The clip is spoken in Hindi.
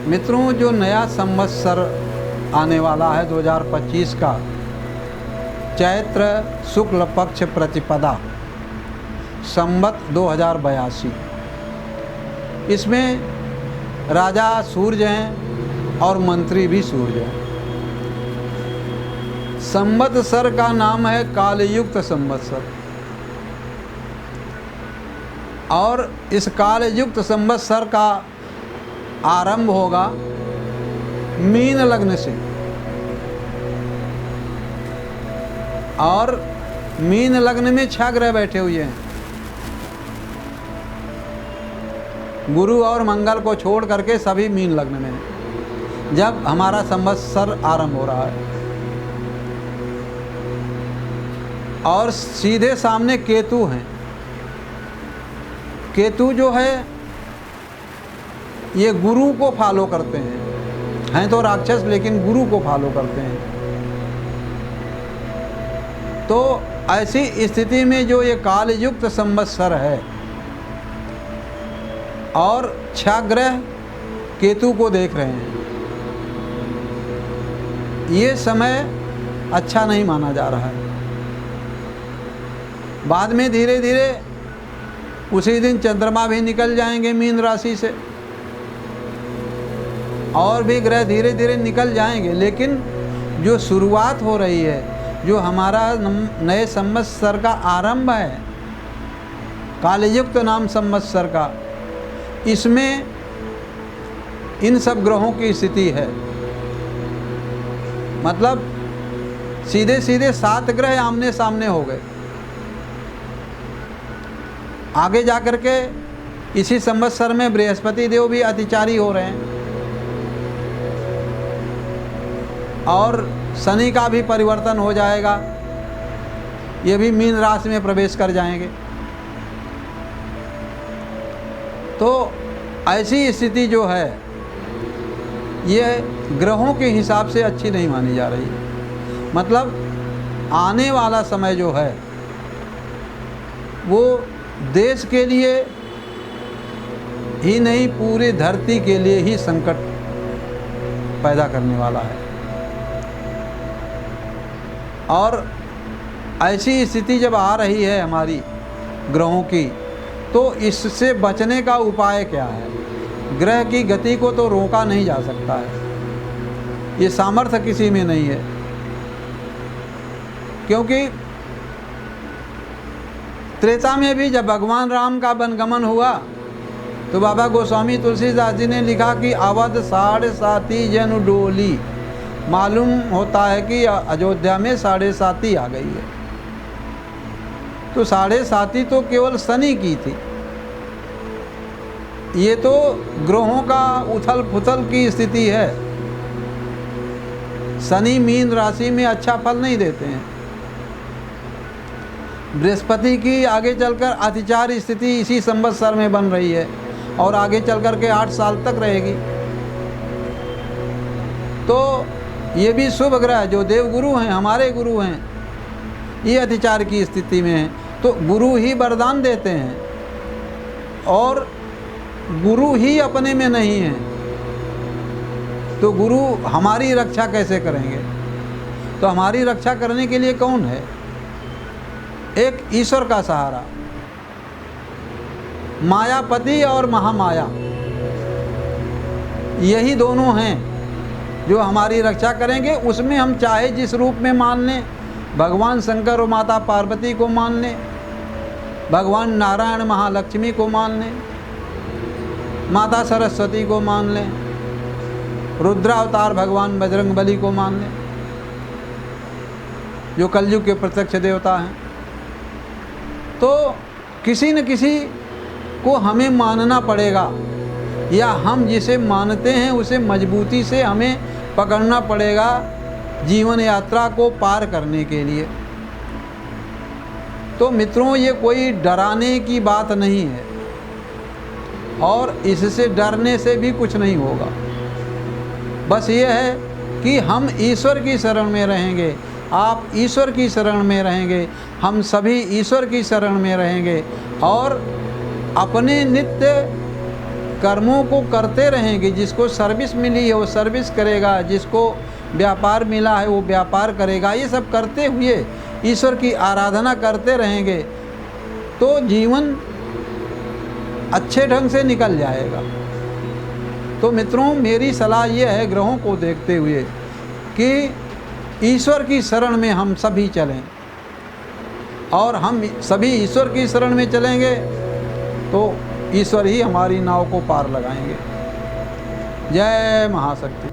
मित्रों, जो नया संवत्सर आने वाला है 2025 का, चैत्र शुक्ल पक्ष प्रतिपदा संवत 2082, इसमें राजा सूर्य हैं और मंत्री भी सूर्य हैं। संवत्सर का नाम है कालयुक्त संवत्सर, और इस कालयुक्त संवत्सर का आरंभ होगा मीन लग्न से, और मीन लग्न में 6 ग्रह बैठे हुए हैं। गुरु और मंगल को छोड़ करके सभी मीन लग्न में हैं जब हमारा संवत्सर आरंभ हो रहा है। और सीधे सामने केतु हैं। केतु जो है ये गुरु को फॉलो करते हैं तो राक्षस, लेकिन गुरु को फॉलो करते हैं। तो ऐसी स्थिति में जो ये कालयुक्त संवत्सर है और 6 ग्रह केतु को देख रहे हैं, ये समय अच्छा नहीं माना जा रहा है। बाद में धीरे धीरे उसी दिन चंद्रमा भी निकल जाएंगे मीन राशि से, और भी ग्रह धीरे धीरे निकल जाएंगे, लेकिन जो शुरुआत हो रही है, जो हमारा नए संवत्सर का आरंभ है, कालयुक्त नाम संवत्सर का, इसमें इन सब ग्रहों की स्थिति है। मतलब सीधे सीधे 7 ग्रह आमने सामने हो गए। आगे जाकर के इसी संवत्सर में बृहस्पति देव भी अतिचारी हो रहे हैं, और शनि का भी परिवर्तन हो जाएगा, ये भी मीन राशि में प्रवेश कर जाएंगे। तो ऐसी स्थिति जो है ये ग्रहों के हिसाब से अच्छी नहीं मानी जा रही। मतलब आने वाला समय जो है वो देश के लिए ही नहीं, पूरी धरती के लिए ही संकट पैदा करने वाला है। और ऐसी स्थिति जब आ रही है हमारी ग्रहों की, तो इससे बचने का उपाय क्या है? ग्रह की गति को तो रोका नहीं जा सकता है, ये सामर्थ्य किसी में नहीं है। क्योंकि त्रेता में भी जब भगवान राम का वनगमन हुआ तो बाबा गोस्वामी तुलसीदास जी ने लिखा कि अवध 7.5 जन डोली। मालूम होता है कि अयोध्या में 7.5 आ गई है। तो 7.5 तो केवल शनि की थी। ये तो ग्रहों का उथल पुथल की स्थिति है। शनि मीन राशि में अच्छा फल नहीं देते हैं। बृहस्पति की आगे चलकर अतिचार स्थिति इसी संवत्सर में बन रही है, और आगे चलकर के 8 साल तक रहेगी। तो ये भी शुभ ग्रह जो देवगुरु हैं, हमारे गुरु हैं, ये अतिचार की स्थिति में हैं। तो गुरु ही वरदान देते हैं, और गुरु ही अपने में नहीं है, तो गुरु हमारी रक्षा कैसे करेंगे? तो हमारी रक्षा करने के लिए कौन है? एक ईश्वर का सहारा, मायापति और महामाया, यही दोनों हैं जो हमारी रक्षा करेंगे। उसमें हम चाहे जिस रूप में मान लें, भगवान शंकर और माता पार्वती को मान लें, भगवान नारायण महालक्ष्मी को मान लें, माता सरस्वती को मान लें, रुद्रावतार भगवान बजरंगबली को मान लें, जो कलयुग के प्रत्यक्ष देवता हैं। तो किसी न किसी को हमें मानना पड़ेगा, या हम जिसे मानते हैं उसे मजबूती से हमें पकड़ना पड़ेगा जीवन यात्रा को पार करने के लिए। तो मित्रों, ये कोई डराने की बात नहीं है, और इससे डरने से भी कुछ नहीं होगा। बस ये है कि हम ईश्वर की शरण में रहेंगे, आप ईश्वर की शरण में रहेंगे, हम सभी ईश्वर की शरण में रहेंगे, और अपने नित्य कर्मों को करते रहेंगे। जिसको सर्विस मिली है वो सर्विस करेगा, जिसको व्यापार मिला है वो व्यापार करेगा। ये सब करते हुए ईश्वर की आराधना करते रहेंगे तो जीवन अच्छे ढंग से निकल जाएगा। तो मित्रों, मेरी सलाह ये है ग्रहों को देखते हुए कि ईश्वर की शरण में हम सभी चलें, और हम सभी ईश्वर की शरण में चलेंगे तो ईश्वर ही हमारी नाव को पार लगाएंगे। जय महाशक्ति।